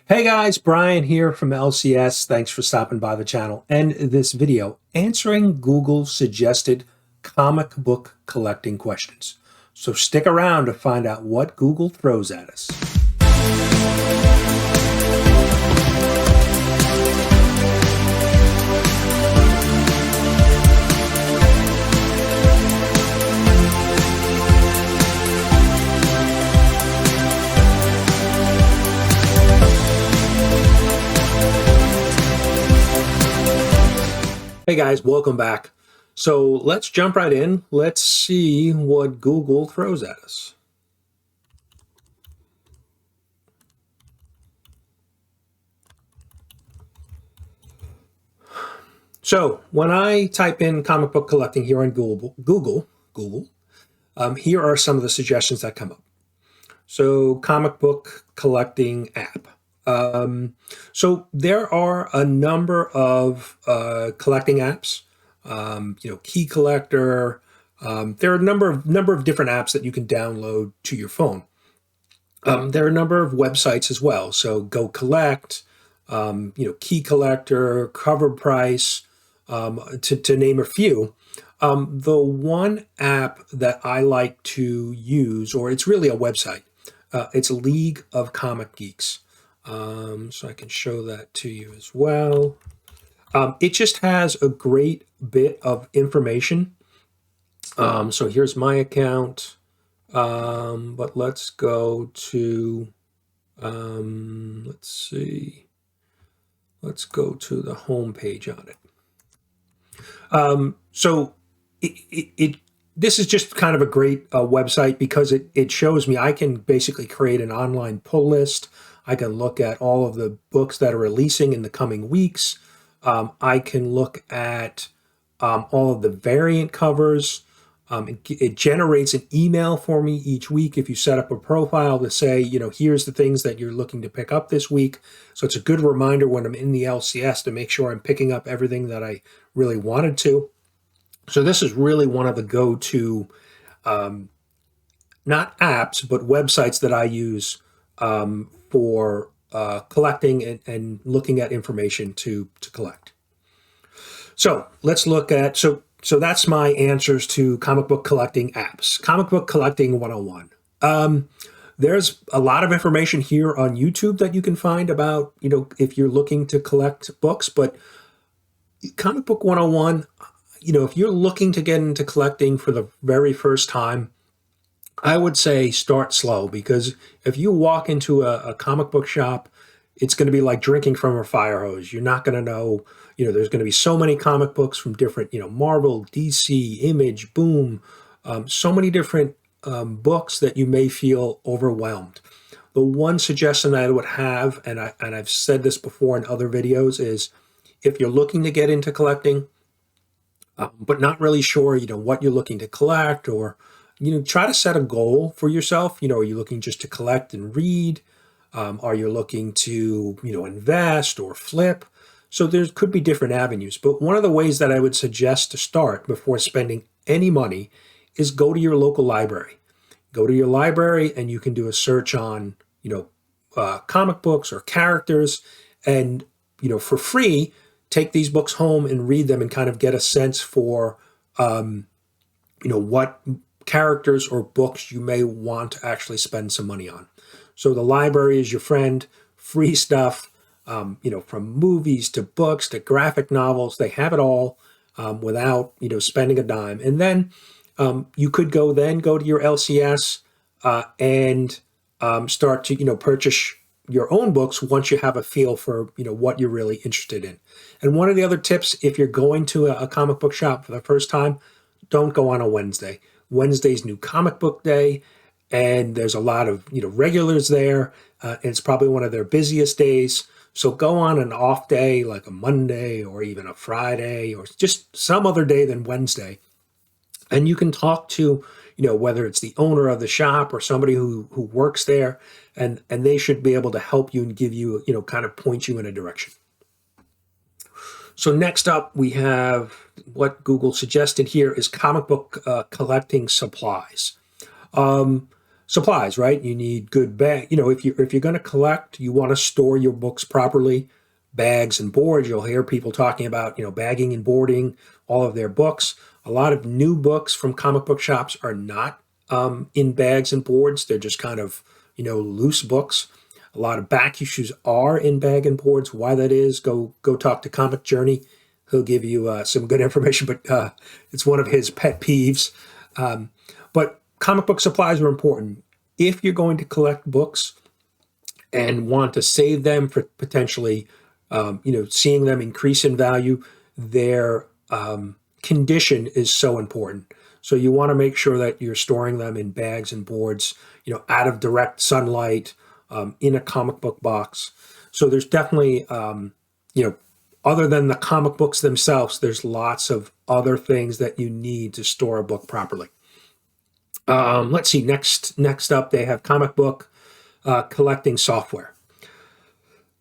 Hey guys, Brian here from LCS. Thanks for stopping by the channel and this video answering Google suggested comic book collecting questions. So stick around to find out what Google throws at us. Hey guys, welcome back. So let's jump right in. Let's see what Google throws at us. So when I type in comic book collecting here on Google, here are some of the suggestions that come up. So comic book collecting app. So there are a number of collecting apps. Key Collector. There are a number of different apps that you can download to your phone. There are a number of websites as well. So Go Collect, Key Collector, Cover Price, to name a few. The one app that I like to use, or it's really a website, it's League of Comic Geeks. So I can show that to you as well. It just has a great bit of information. So here's my account, but let's go to, let's see, let's go to the home page on it. So this is just kind of a great website because it shows me I can basically create an online pull list. I can look at all of the books that are releasing in the coming weeks. I can look at all of the variant covers. It generates an email for me each week if you set up a profile to say, here's the things that you're looking to pick up this week. So it's a good reminder when I'm in the LCS to make sure I'm picking up everything that I really wanted to. So this is really one of the go-to, not apps, but websites that I use for collecting and looking at information to collect. So let's look at, so that's my answers to comic book collecting apps. Comic book collecting 101. There's a lot of information here on YouTube that you can find about, if you're looking to collect books, but Comic Book 101, if you're looking to get into collecting for the very first time, I would say start slow, because if you walk into a comic book shop, it's going to be like drinking from a fire hose. You're not going to know, there's going to be so many comic books from different, Marvel, DC, Image, Boom, so many different books that you may feel overwhelmed. The one suggestion that I would have, and I've said this before in other videos, is if you're looking to get into collecting, but not really sure, what you're looking to collect, or try to set a goal for yourself. Are you looking just to collect and read? Are you looking to, invest or flip? So there could be different avenues. But one of the ways that I would suggest to start before spending any money is go to your local library. Go to your library and you can do a search on, comic books or characters, and, for free, take these books home and read them and kind of get a sense for, what characters or books you may want to actually spend some money on. So the library is your friend. Free stuff, from movies to books to graphic novels, they have it all without, spending a dime. And then you could go to your LCS and start to, purchase your own books once you have a feel for, what you're really interested in. And one of the other tips, if you're going to a comic book shop for the first time, don't go on a Wednesday. Wednesday's New Comic Book Day, and there's a lot of regulars there, and it's probably one of their busiest days. So go on an off day like a Monday or even a Friday or just some other day than Wednesday, and you can talk to whether it's the owner of the shop or somebody who works there, and they should be able to help you and give you kind of point you in a direction. So next up, we have what Google suggested here is comic book collecting supplies. supplies, right? You need good bag. If you're going to collect, you want to store your books properly. Bags and boards. You'll hear people talking about bagging and boarding all of their books. A lot of new books from comic book shops are not in bags and boards. They're just kind of loose books. A lot of back issues are in bag and boards. Why that is, go talk to Comic Journey. He'll give you some good information, but it's one of his pet peeves. But comic book supplies are important. If you're going to collect books and want to save them for potentially, seeing them increase in value, their condition is so important. So you want to make sure that you're storing them in bags and boards, out of direct sunlight, in a comic book box. So there's definitely, other than the comic books themselves, there's lots of other things that you need to store a book properly. Let's see. Next up, they have comic book collecting software.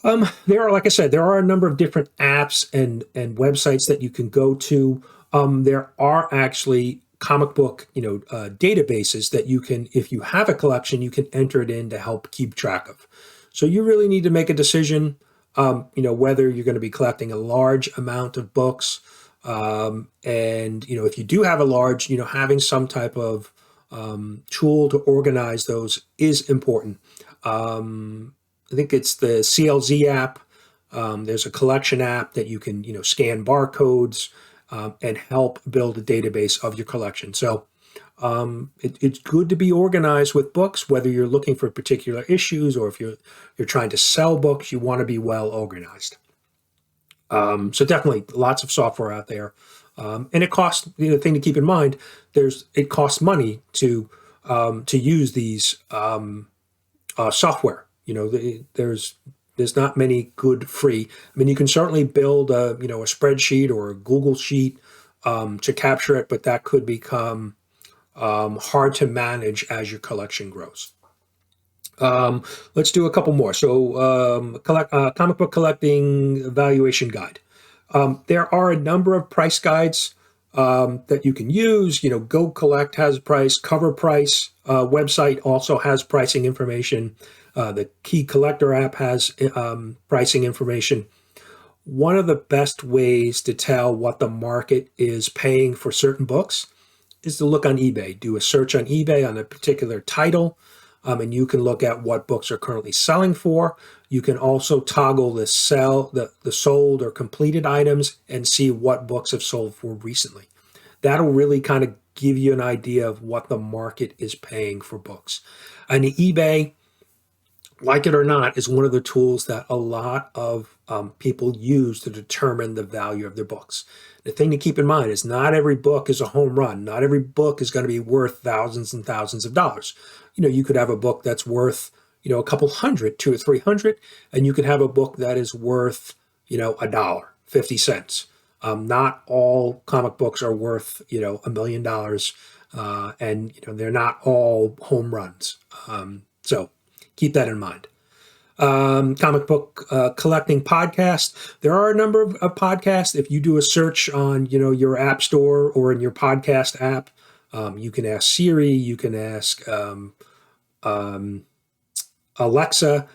Like I said, there are a number of different apps and websites that you can go to. There are actually comic book, databases that you can, if you have a collection, you can enter it in to help keep track of. So you really need to make a decision, whether you're going to be collecting a large amount of books. And, if you do have a large, having some type of tool to organize those is important. I think it's the CLZ app. There's a collection app that you can, scan barcodes and help build a database of your collection. So it's good to be organized with books, whether you're looking for particular issues or if you're trying to sell books, you want to be well organized. So definitely lots of software out there. And it costs, the thing to keep in mind, it costs money to use these software. There's not many good free. I mean, you can certainly build a spreadsheet or a Google sheet to capture it, but that could become hard to manage as your collection grows. Let's do a couple more. So, comic book collecting evaluation guide. There are a number of price guides that you can use. Go Collect has a price. Cover Price website also has pricing information. The Key Collector app has pricing information. One of the best ways to tell what the market is paying for certain books is to look on eBay. Do a search on eBay on a particular title, and you can look at what books are currently selling for. You can also toggle the sold or completed items and see what books have sold for recently. That'll really kind of give you an idea of what the market is paying for books. And eBay, like it or not, is one of the tools that a lot of people use to determine the value of their books. The thing to keep in mind is not every book is a home run. Not every book is going to be worth thousands and thousands of dollars. You could have a book that's worth, a couple hundred, $200 or $300, and you could have a book that is worth, $1, 50 cents. Not all comic books are worth, $1 million, and they're not all home runs. So keep that in mind. Comic book collecting podcast. There are a number of podcasts. If you do a search on, your app store or in your podcast app, you can ask Siri, you can ask Alexa,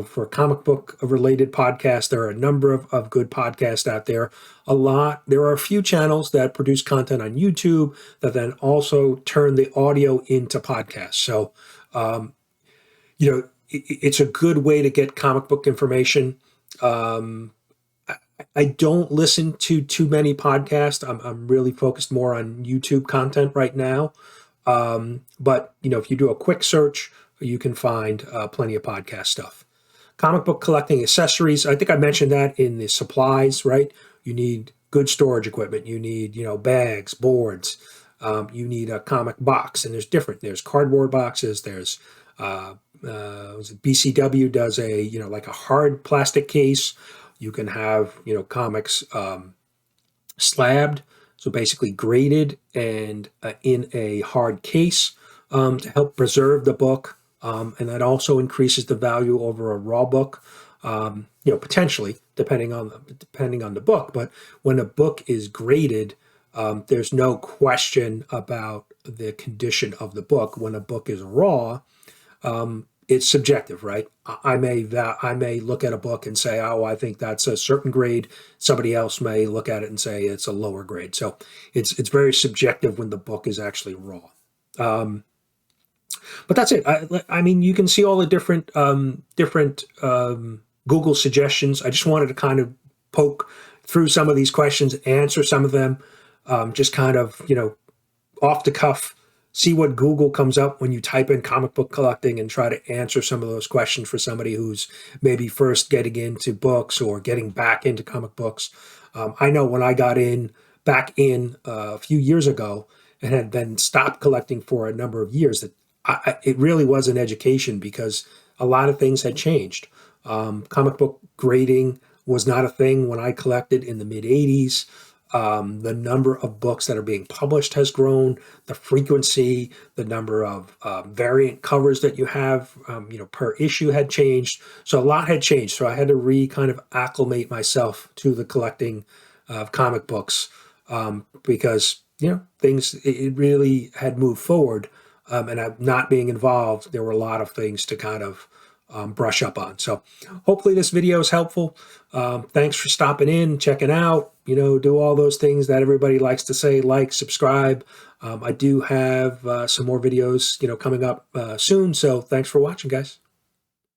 for comic book related podcasts. There are a number of good podcasts out there. There are a few channels that produce content on YouTube that then also turn the audio into podcasts. So, it's a good way to get comic book information. I don't listen to too many podcasts. I'm really focused more on YouTube content right now. But if you do a quick search, you can find plenty of podcast stuff. Comic book collecting accessories. I think I mentioned that in the supplies, right? You need good storage equipment. You need, bags, boards. You need a comic box, and there's cardboard boxes. There's BCW does a like a hard plastic case. You can have comics slabbed, so basically graded and in a hard case to help preserve the book, and that also increases the value over a raw book. Potentially depending on the book, but when a book is graded, there's no question about the condition of the book. When a book is raw, it's subjective, right? I may look at a book and say, oh, I think that's a certain grade. Somebody else may look at it and say it's a lower grade. So it's very subjective when the book is actually raw. But that's it. I mean, you can see all the different Google suggestions. I just wanted to kind of poke through some of these questions, answer some of them, just kind of, off the cuff, see what Google comes up when you type in comic book collecting, and try to answer some of those questions for somebody who's maybe first getting into books or getting back into comic books. I know when I got back in a few years ago and had then stopped collecting for a number of years, that it really was an education, because a lot of things had changed. Comic book grading was not a thing when I collected in the mid-'80s. The number of books that are being published has grown. The frequency, the number of variant covers that you have, per issue had changed. So a lot had changed. So I had to kind of acclimate myself to the collecting of comic books, because things, it really had moved forward. And I'm not being involved, there were a lot of things to kind of brush up on. So hopefully this video is helpful. Thanks for stopping in, checking out, do all those things that everybody likes to say, like, subscribe. I do have some more videos, coming up soon. So thanks for watching, guys.